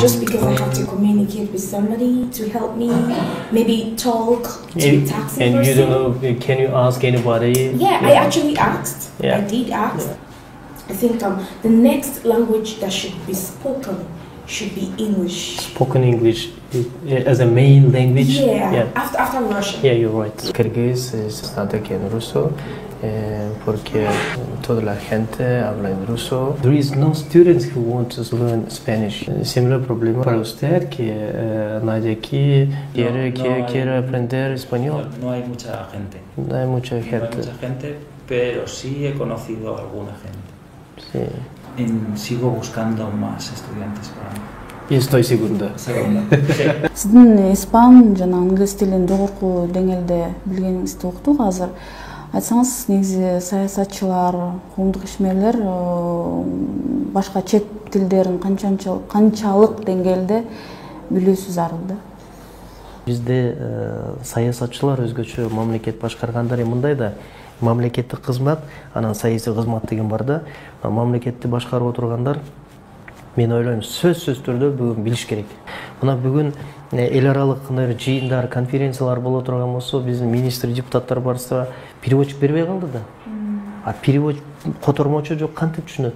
just because I have to communicate with somebody to help me, maybe talk to a taxi And person. you don't know, can you ask anybody? Yeah, I actually asked. Yeah. I did ask. I think the next language that should be spoken should be English. Spoken English as a main language? Yeah. After Russian. Yeah, you're right. Kyrgyz is not again Russo, porque toda la gente habla en ruso. There is no students who want to learn Spanish. Similar problema para usted que nadie aquí quiere aprender español. No hay mucha gente. No hay mucha gente. No hay mucha gente, pero sí he conocido a alguna gente. Sí. Sigo buscando más estudiantes para mí. Y estoy segunda. Сиздин испан жана англис тилин жогорку деңгээлде билгениңизди уктук азыр. Айтсаңыз, негизи саясатчылар, коомдук ишмерлер башка чет тилдерин канчалык деңгээлде билүүсү зарыл да? Бизде саясатчылар өзгөчө мамлекет башкаргандар мындай да, мамлекеттик кызмат, анан саясий кызмат деген бар да. Мамлекетти башкарып отургандар мен ойлойм сөзсүз түрдө бүгүн билиш керек. Мына бүгүн эл аралык жыйындар, конференциялар боло турган болсо, биздин министр, депутаттар барса, переводчик бербей калды да. А переводчик котормочу жок, кантип түшүнөт?